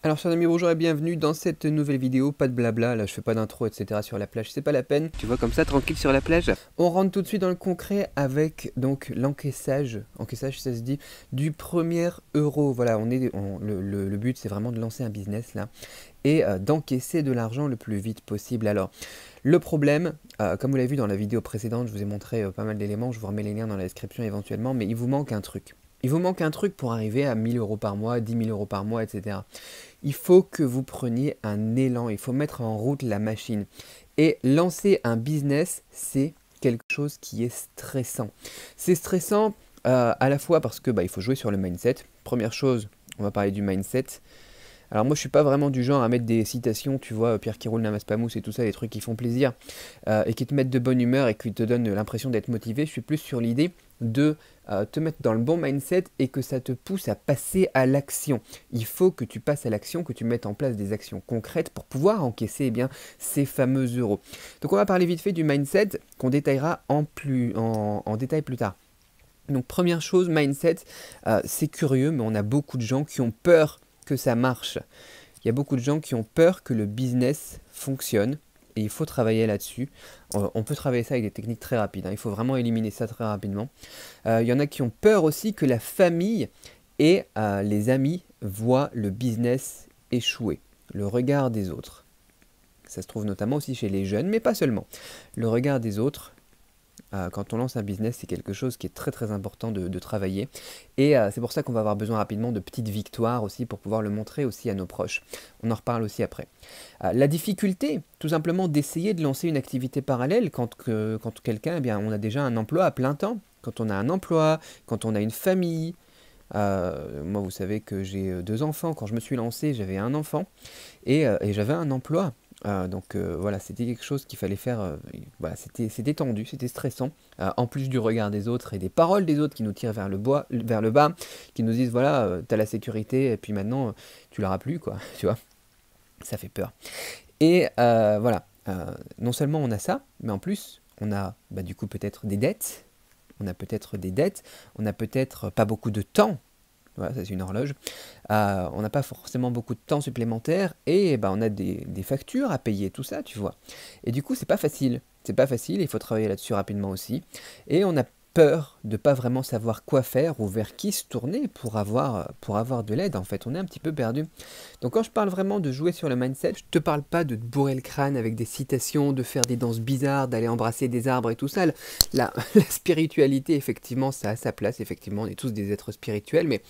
Alors chers amis, bonjour et bienvenue dans cette nouvelle vidéo. Pas de blabla, là je fais pas d'intro etc sur la plage, c'est pas la peine. Tu vois comme ça, tranquille sur la plage. On rentre tout de suite dans le concret avec donc l'encaissage ça se dit, du premier euro. Voilà, le but c'est vraiment de lancer un business là et d'encaisser de l'argent le plus vite possible. Alors le problème, comme vous l'avez vu dans la vidéo précédente, je vous ai montré pas mal d'éléments, je vous remets les liens dans la description éventuellement, mais il vous manque un truc. Il vous manque un truc pour arriver à 1000 euros par mois, 10 000 euros par mois, etc. Il faut que vous preniez un élan, il faut mettre en route la machine. Et lancer un business, c'est quelque chose qui est stressant. C'est stressant à la fois parce que il faut jouer sur le mindset. Première chose, on va parler du mindset. Alors moi je suis pas vraiment du genre à mettre des citations, tu vois, Pierre qui roule n'amasse pas mousse et tout ça, des trucs qui font plaisir et qui te mettent de bonne humeur et qui te donnent l'impression d'être motivé. Je suis plus sur l'idée de te mettre dans le bon mindset et que ça te pousse à passer à l'action. Il faut que tu passes à l'action, que tu mettes en place des actions concrètes pour pouvoir encaisser ces fameux euros. Donc on va parler vite fait du mindset qu'on détaillera en détail plus tard. Donc première chose, mindset, c'est curieux mais on a beaucoup de gens qui ont peur que ça marche. Il y a beaucoup de gens qui ont peur que le business fonctionne et il faut travailler là-dessus. On peut travailler ça avec des techniques très rapides, hein. Il faut vraiment éliminer ça très rapidement. Il y en a qui ont peur aussi que la famille et les amis voient le business échouer. Le regard des autres. Ça se trouve notamment aussi chez les jeunes, mais pas seulement. Le regard des autres. Quand on lance un business, c'est quelque chose qui est très très important de travailler. Et c'est pour ça qu'on va avoir besoin rapidement de petites victoires aussi pour pouvoir le montrer aussi à nos proches. On en reparle aussi après. La difficulté, tout simplement d'essayer de lancer une activité parallèle quand quelqu'un, on a déjà un emploi à plein temps. Quand on a un emploi, quand on a une famille. Moi, vous savez que j'ai 2 enfants. Quand je me suis lancé, j'avais un enfant et j'avais un emploi. Voilà, c'était quelque chose qu'il fallait faire, voilà, c'était tendu, c'était stressant, en plus du regard des autres et des paroles des autres qui nous tirent vers le bas, qui nous disent voilà, t'as la sécurité et puis maintenant tu l'auras plus quoi, tu vois, ça fait peur. Et voilà, non seulement on a ça, mais en plus on a du coup peut-être des dettes, on a peut-être pas beaucoup de temps. Voilà, ça c'est une horloge. On n'a pas forcément beaucoup de temps supplémentaire et on a des factures à payer, tout ça, tu vois. Et du coup, c'est pas facile. C'est pas facile, il faut travailler là-dessus rapidement aussi. Et on a peur de pas vraiment savoir quoi faire ou vers qui se tourner pour avoir de l'aide. En fait, on est un petit peu perdu. Donc quand je parle vraiment de jouer sur le mindset, je te parle pas de te bourrer le crâne avec des citations, de faire des danses bizarres, d'aller embrasser des arbres et tout ça. La spiritualité, effectivement, ça a sa place. Effectivement, on est tous des êtres spirituels. Mais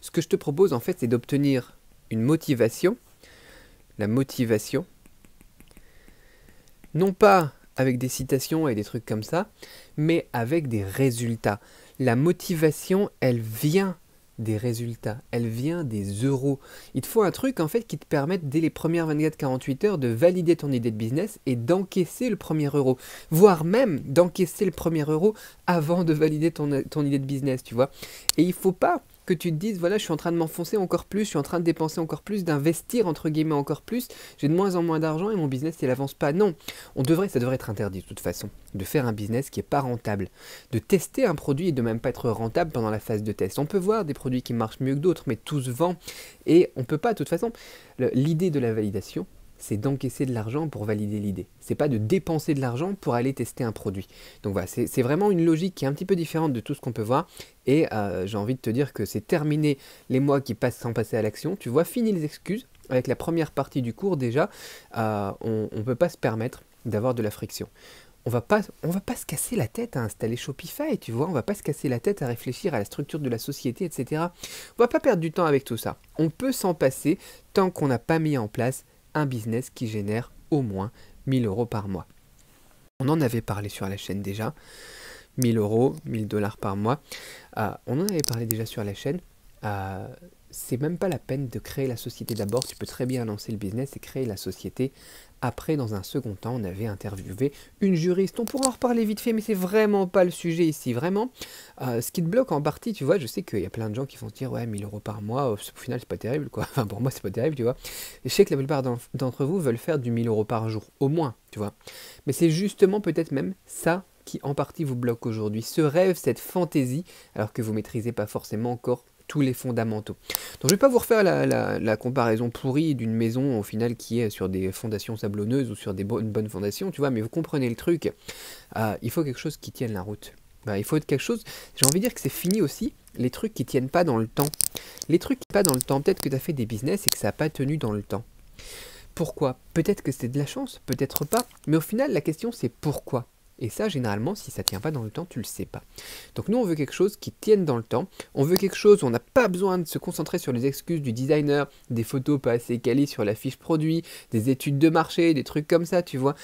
ce que je te propose, en fait, c'est d'obtenir une motivation. La motivation. Non pas avec des citations et des trucs comme ça, mais avec des résultats. La motivation, elle vient des résultats, elle vient des euros. Il te faut un truc en fait qui te permette dès les premières 24-48 heures de valider ton idée de business et d'encaisser le premier euro, voire même d'encaisser le premier euro avant de valider ton idée de business, tu vois. Et il faut pas que tu te dises, voilà, je suis en train de m'enfoncer encore plus, je suis en train de dépenser encore plus, d'investir entre guillemets encore plus, j'ai de moins en moins d'argent et mon business il avance pas. Non, ça devrait être interdit de toute façon, de faire un business qui est pas rentable, de tester un produit et de même pas être rentable pendant la phase de test. On peut voir des produits qui marchent mieux que d'autres, mais tout se vend et on peut pas, de toute façon, l'idée de la validation, c'est d'encaisser de l'argent pour valider l'idée. C'est pas de dépenser de l'argent pour aller tester un produit. Donc voilà, c'est vraiment une logique qui est un petit peu différente de tout ce qu'on peut voir. Et j'ai envie de te dire que c'est terminé les mois qui passent sans passer à l'action. Tu vois, fini les excuses. Avec la première partie du cours déjà, on ne peut pas se permettre d'avoir de la friction. On va pas se casser la tête à installer Shopify, tu vois, on va pas se casser la tête à réfléchir à la structure de la société, etc. On va pas perdre du temps avec tout ça. On peut s'en passer tant qu'on n'a pas mis en place un business qui génère au moins 1000 euros par mois. On en avait parlé sur la chaîne déjà, 1000 euros, 1000 dollars par mois. On en avait parlé déjà sur la chaîne. C'est même pas la peine de créer la société d'abord, tu peux très bien lancer le business et créer la société. Après, dans un second temps, on avait interviewé une juriste. On pourra en reparler vite fait, mais c'est vraiment pas le sujet ici, vraiment. Ce qui te bloque en partie, tu vois, je sais qu'il y a plein de gens qui vont se dire, ouais, 1000 euros par mois, au final, c'est pas terrible, quoi. Enfin, pour moi, c'est pas terrible, tu vois. Et je sais que la plupart d'entre vous veulent faire du 1000 euros par jour, au moins, tu vois. Mais c'est justement peut-être même ça qui en partie vous bloque aujourd'hui. Ce rêve, cette fantaisie, alors que vous maîtrisez pas forcément encore tous les fondamentaux. Donc je vais pas vous refaire la comparaison pourrie d'une maison au final qui est sur des fondations sablonneuses ou sur des bonnes fondations, tu vois, mais vous comprenez le truc. Il faut quelque chose qui tienne la route. Il faut être quelque chose, j'ai envie de dire que c'est fini aussi, les trucs qui tiennent pas dans le temps. Les trucs qui tiennent pas dans le temps, peut-être que tu as fait des business et que ça n'a pas tenu dans le temps. Pourquoi? Peut-être que c'est de la chance, peut-être pas, mais au final la question c'est pourquoi? Et ça, généralement, si ça ne tient pas dans le temps, tu ne le sais pas. Donc nous, on veut quelque chose qui tienne dans le temps. On veut quelque chose où on n'a pas besoin de se concentrer sur les excuses du designer, des photos pas assez quali sur la fiche produit, des études de marché, des trucs comme ça, tu vois.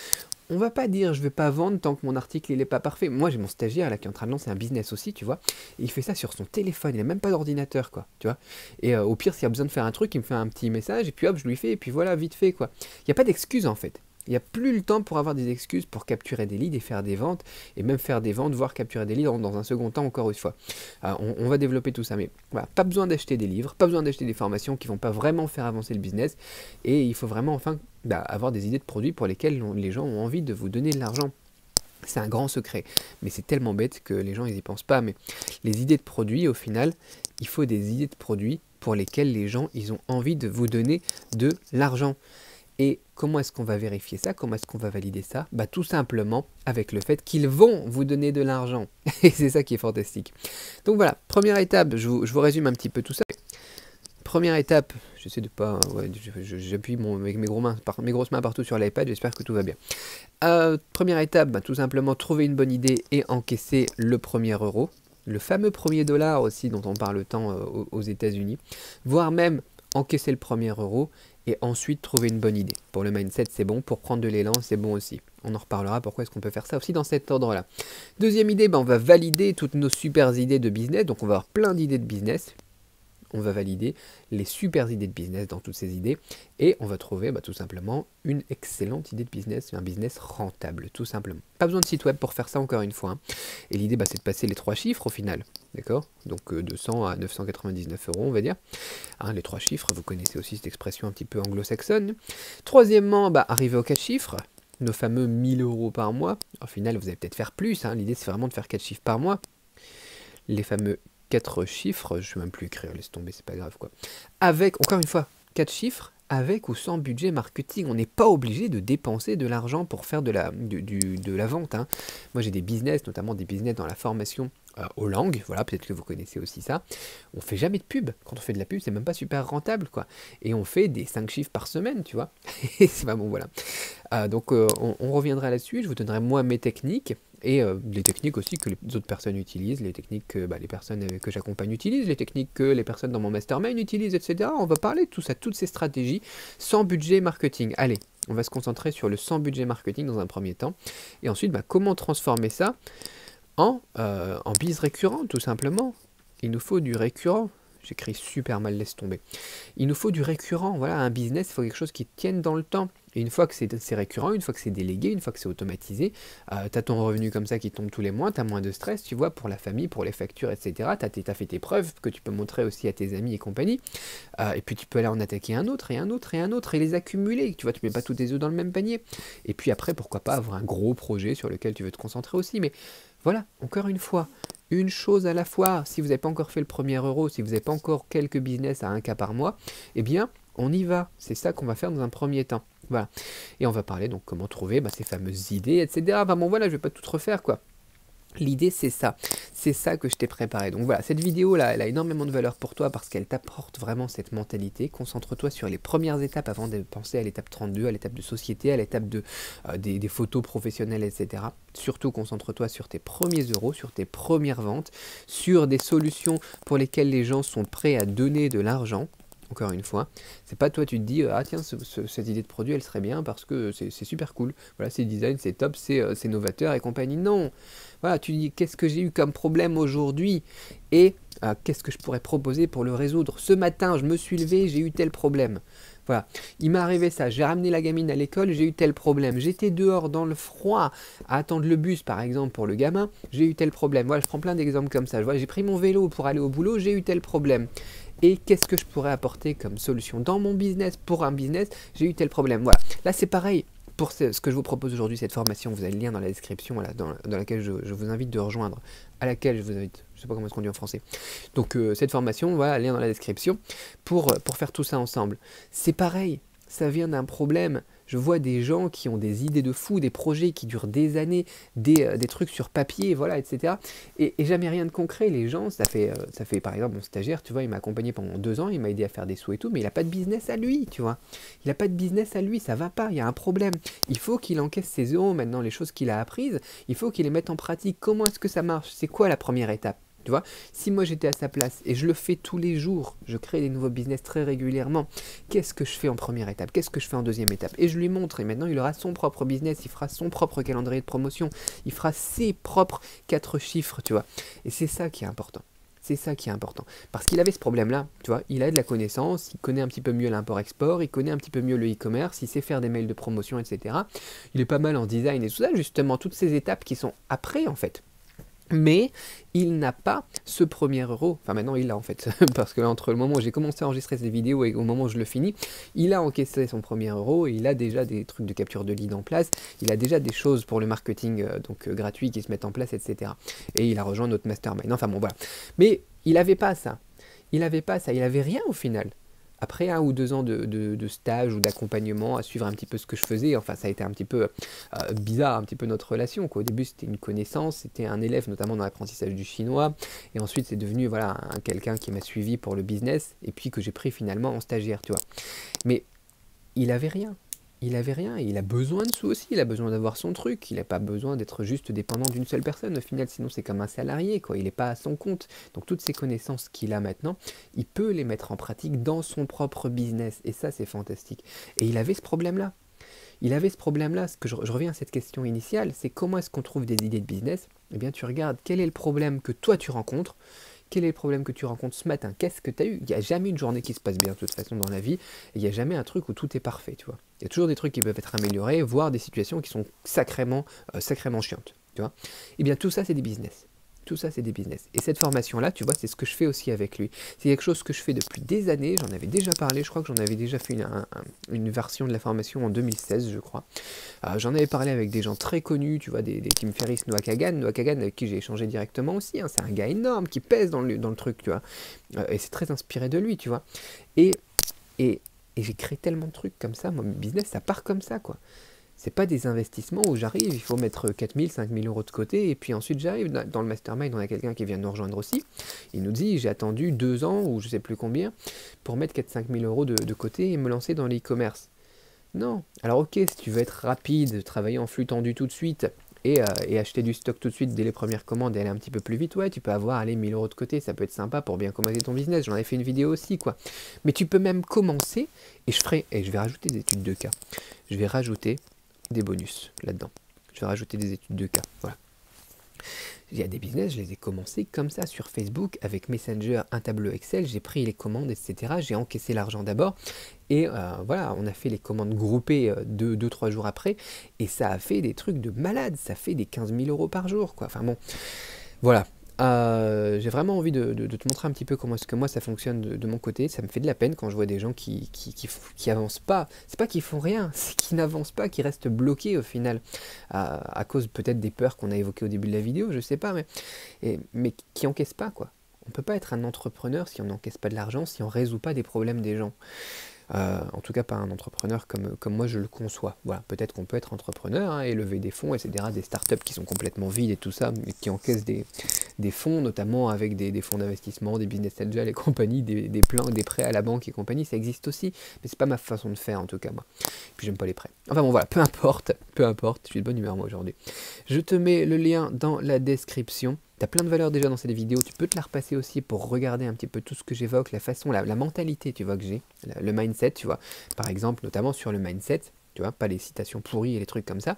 On va pas dire je vais pas vendre tant que mon article il est pas parfait. Moi j'ai mon stagiaire là qui est en train de lancer un business aussi, tu vois. Et il fait ça sur son téléphone, il a même pas d'ordinateur quoi, tu vois. Et au pire s'il a besoin de faire un truc, il me fait un petit message et puis hop je lui fais et puis voilà vite fait quoi. Il n'y a pas d'excuse en fait. Il n'y a plus le temps pour avoir des excuses pour capturer des leads et faire des ventes, et même faire des ventes, voire capturer des leads dans un second temps encore une fois. On va développer tout ça, mais voilà, pas besoin d'acheter des livres, pas besoin d'acheter des formations qui ne vont pas vraiment faire avancer le business, et il faut vraiment enfin avoir des idées de produits pour lesquels les gens ont envie de vous donner de l'argent. C'est un grand secret, mais c'est tellement bête que les gens ils y pensent pas, mais les idées de produits au final, il faut des idées de produits pour lesquelles les gens ils ont envie de vous donner de l'argent. Et comment est-ce qu'on va vérifier ça? Comment est-ce qu'on va valider ça? Tout simplement avec le fait qu'ils vont vous donner de l'argent. Et c'est ça qui est fantastique. Donc voilà, première étape, je vous résume un petit peu tout ça. Première étape, j'essaie de pas... Ouais, j'appuie avec mes grosses mains partout sur l'iPad, j'espère que tout va bien. Première étape, tout simplement trouver une bonne idée et encaisser le premier euro. Le fameux premier dollar aussi dont on parle tant aux États-Unis. Voire même encaisser le premier euro et ensuite trouver une bonne idée. Pour le mindset, c'est bon. Pour prendre de l'élan, c'est bon aussi. On en reparlera. Pourquoi est-ce qu'on peut faire ça aussi dans cet ordre-là? Deuxième idée, on va valider toutes nos super idées de business. Donc, on va avoir plein d'idées de business. On va valider les super idées de business dans toutes ces idées. Et on va trouver tout simplement une excellente idée de business, un business rentable, tout simplement. Pas besoin de site web pour faire ça encore une fois. Et l'idée, c'est de passer les 3 chiffres au final. D'accord? Donc de 100 à 999 euros, on va dire. Les 3 chiffres, vous connaissez aussi cette expression un petit peu anglo-saxonne. Troisièmement, arriver aux 4 chiffres. Nos fameux 1000 euros par mois. Au final, vous allez peut-être faire plus. L'idée, c'est vraiment de faire 4 chiffres par mois. Les fameux 4 chiffres, je ne sais même plus écrire, laisse tomber, c'est pas grave quoi. Avec, encore une fois, 4 chiffres, avec ou sans budget marketing. On n'est pas obligé de dépenser de l'argent pour faire de la vente. Moi j'ai des business, notamment des business dans la formation aux langues, voilà, peut-être que vous connaissez aussi ça. On fait jamais de pub. Quand on fait de la pub, c'est même pas super rentable quoi. Et on fait des 5 chiffres par semaine, tu vois. Et c'est pas bon, voilà. Donc on reviendra là-dessus, je vous donnerai moi mes techniques. Et les techniques aussi que les autres personnes utilisent, les techniques que les personnes que j'accompagne utilisent, les techniques que les personnes dans mon mastermind utilisent, etc. On va parler de tout ça, toutes ces stratégies sans budget marketing. Allez, on va se concentrer sur le sans budget marketing dans un premier temps. Et ensuite, comment transformer ça en biz récurrent, tout simplement. Il nous faut du récurrent. J'écris super mal, laisse tomber. Il nous faut du récurrent. Voilà, un business, il faut quelque chose qui tienne dans le temps. Et une fois que c'est récurrent, une fois que c'est délégué, une fois que c'est automatisé, tu as ton revenu comme ça qui tombe tous les mois, tu as moins de stress, tu vois, pour la famille, pour les factures, etc. Tu as fait tes preuves que tu peux montrer aussi à tes amis et compagnie. Et puis tu peux aller en attaquer un autre, et un autre, et un autre, et les accumuler. Tu vois, tu mets pas tous tes œufs dans le même panier. Et puis après, pourquoi pas avoir un gros projet sur lequel tu veux te concentrer aussi. Mais voilà, encore une fois, une chose à la fois. Si vous n'avez pas encore fait le premier euro, si vous n'avez pas encore quelques business à 1 cas par mois, eh bien, on y va. C'est ça qu'on va faire dans un premier temps. Voilà. Et on va parler donc comment trouver ces fameuses idées, etc. Voilà, je vais pas tout refaire, quoi. L'idée, c'est ça. C'est ça que je t'ai préparé. Donc voilà, cette vidéo-là, elle a énormément de valeur pour toi parce qu'elle t'apporte vraiment cette mentalité. Concentre-toi sur les premières étapes avant de penser à l'étape 32, à l'étape de société, à l'étape des photos professionnelles, etc. Surtout, concentre-toi sur tes premiers euros, sur tes premières ventes, sur des solutions pour lesquelles les gens sont prêts à donner de l'argent. Encore une fois, c'est pas toi tu te dis ah tiens cette idée de produit elle serait bien parce que c'est super cool, voilà c'est design, c'est top, c'est novateur et compagnie. Non, voilà tu dis qu'est-ce que j'ai eu comme problème aujourd'hui et qu'est-ce que je pourrais proposer pour le résoudre. Ce matin je me suis levé, j'ai eu tel problème. Voilà, il m'est arrivé ça, j'ai ramené la gamine à l'école, j'ai eu tel problème, j'étais dehors dans le froid à attendre le bus par exemple pour le gamin, j'ai eu tel problème. Voilà, je prends plein d'exemples comme ça. J'ai pris mon vélo pour aller au boulot, j'ai eu tel problème. Et qu'est-ce que je pourrais apporter comme solution dans mon business, pour un business, j'ai eu tel problème. Voilà, là c'est pareil. pour ce que je vous propose aujourd'hui, cette formation, vous avez le lien dans la description, voilà, dans laquelle je vous invite de rejoindre, à laquelle je vous invite, je sais pas comment est-ce qu'on dit en français. Donc cette formation, voilà, lien dans la description, pour faire tout ça ensemble. C'est pareil, ça vient d'un problème. Je vois des gens qui ont des idées de fou, des projets qui durent des années, des trucs sur papier, voilà, etc. Et jamais rien de concret. Les gens, ça fait par exemple mon stagiaire, tu vois, il m'a accompagné pendant 2 ans, il m'a aidé à faire des sous et tout, mais il n'a pas de business à lui, tu vois. Il n'a pas de business à lui, ça va pas, il y a un problème. Il faut qu'il encaisse ses euros maintenant, les choses qu'il a apprises, il faut qu'il les mette en pratique. Comment est-ce que ça marche? C'est quoi la première étape? Tu vois, si moi j'étais à sa place et je le fais tous les jours, je crée des nouveaux business très régulièrement, qu'est-ce que je fais en première étape? Qu'est-ce que je fais en deuxième étape? Et je lui montre, et maintenant il aura son propre business, il fera son propre calendrier de promotion, il fera ses propres 4 chiffres, tu vois. Et c'est ça qui est important. C'est ça qui est important. Parce qu'il avait ce problème-là, tu vois, il a de la connaissance, il connaît un petit peu mieux l'import-export, il connaît un petit peu mieux le e-commerce, il sait faire des mails de promotion, etc. Il est pas mal en design et tout ça, justement, toutes ces étapes qui sont après, en fait. Mais il n'a pas ce premier euro, enfin maintenant il l'a en fait, parce que entre le moment où j'ai commencé à enregistrer ces vidéos et au moment où je le finis, il a encaissé son premier euro, il a déjà des trucs de capture de lead en place, il a déjà des choses pour le marketing gratuit qui se mettent en place, etc. Et il a rejoint notre mastermind, enfin bon voilà. Mais il n'avait pas ça, il avait rien au final. Après 1 ou 2 ans de stage ou d'accompagnement à suivre un petit peu ce que je faisais, enfin ça a été un petit peu bizarre, un petit peu notre relation, quoi. Au début c'était une connaissance, c'était un élève notamment dans l'apprentissage du chinois, et ensuite c'est devenu voilà, quelqu'un qui m'a suivi pour le business, et puis que j'ai pris finalement en stagiaire, tu vois. Mais il avait rien. Il avait rien, et il a besoin de sous aussi, il a besoin d'avoir son truc, il n'a pas besoin d'être juste dépendant d'une seule personne, au final sinon c'est comme un salarié, quoi. Il n'est pas à son compte. Donc toutes ces connaissances qu'il a maintenant, il peut les mettre en pratique dans son propre business, et ça c'est fantastique. Et il avait ce problème-là. Il avait ce problème-là, je reviens à cette question initiale, c'est comment est-ce qu'on trouve des idées de business? Eh bien tu regardes quel est le problème que toi tu rencontres. Quel est le problème que tu rencontres ce matin? Qu'est-ce que tu as eu? Il n'y a jamais une journée qui se passe bien de toute façon dans la vie. Et il n'y a jamais un truc où tout est parfait, tu vois. Il y a toujours des trucs qui peuvent être améliorés, voire des situations qui sont sacrément chiantes, tu vois. Et bien tout ça, c'est des business. Tout ça, c'est des business. Et cette formation-là, tu vois, c'est ce que je fais aussi avec lui. C'est quelque chose que je fais depuis des années. J'en avais déjà parlé. Je crois que j'en avais déjà fait une version de la formation en 2016, je crois. J'en avais parlé avec des gens très connus, tu vois, des Tim Ferriss, Noah Kagan. Noah Kagan, avec qui j'ai échangé directement aussi. Hein, c'est un gars énorme qui pèse dans le truc, tu vois. Et c'est très inspiré de lui, tu vois. Et j'ai créé tellement de trucs comme ça. Moi, mon business, ça part comme ça, quoi. C'est pas des investissements où j'arrive, il faut mettre 4 000, 5 000 euros de côté, et puis ensuite j'arrive. Dans le mastermind, on a quelqu'un qui vient nous rejoindre aussi. Il nous dit, j'ai attendu 2 ans, ou je sais plus combien, pour mettre 4 000 5 000 euros de côté et me lancer dans l'e-commerce. Non. Alors ok, si tu veux être rapide, travailler en flux tendu tout de suite, et acheter du stock tout de suite dès les premières commandes et aller un petit peu plus vite, ouais, tu peux avoir, allez, 1 000 euros de côté, ça peut être sympa pour bien commencer ton business. J'en ai fait une vidéo aussi, quoi. Mais tu peux même commencer, et je vais rajouter des études de cas. Je vais rajouter des bonus là-dedans. Je vais rajouter des études de cas. Voilà. Il y a des business, je les ai commencés comme ça sur Facebook avec Messenger, un tableau Excel, j'ai pris les commandes, etc. J'ai encaissé l'argent d'abord et voilà, on a fait les commandes groupées 2-3 jours après et ça a fait des trucs de malade, ça fait des 15 000 euros par jour, quoi. Enfin bon, voilà. J'ai vraiment envie de te montrer un petit peu comment est-ce que moi ça fonctionne de mon côté. Ça me fait de la peine quand je vois des gens qui avancent pas. C'est pas qu'ils font rien, c'est qu'ils n'avancent pas, qu'ils restent bloqués au final. À cause peut-être des peurs qu'on a évoquées au début de la vidéo, je sais pas, mais qui encaissent pas, quoi. On peut pas être un entrepreneur si on n'encaisse pas de l'argent, si on résout pas des problèmes des gens. En tout cas pas un entrepreneur comme moi je le conçois. Voilà, peut-être qu'on peut être entrepreneur hein, et lever des fonds, etc. Des startups qui sont complètement vides et tout ça, mais qui encaissent des fonds, notamment avec des fonds d'investissement, des business angels et compagnie, des plans, des prêts à la banque et compagnie, ça existe aussi, mais c'est pas ma façon de faire en tout cas moi. Puis j'aime pas les prêts. Enfin bon voilà, peu importe, je suis de bonne humeur moi aujourd'hui. Je te mets le lien dans la description. Tu as plein de valeurs déjà dans cette vidéo, tu peux te la repasser aussi pour regarder un petit peu tout ce que j'évoque, la façon, la mentalité tu vois que j'ai, le mindset tu vois, par exemple notamment sur le mindset, tu vois, pas les citations pourries et les trucs comme ça,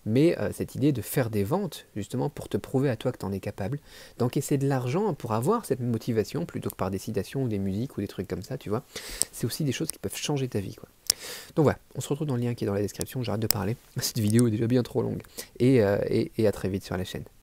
mais cette idée de faire des ventes justement pour te prouver à toi que tu en es capable, d'encaisser de l'argent pour avoir cette motivation plutôt que par des citations ou des musiques ou des trucs comme ça, tu vois, c'est aussi des choses qui peuvent changer ta vie, quoi. Donc voilà, on se retrouve dans le lien qui est dans la description, j'arrête de parler, cette vidéo est déjà bien trop longue, et à très vite sur la chaîne.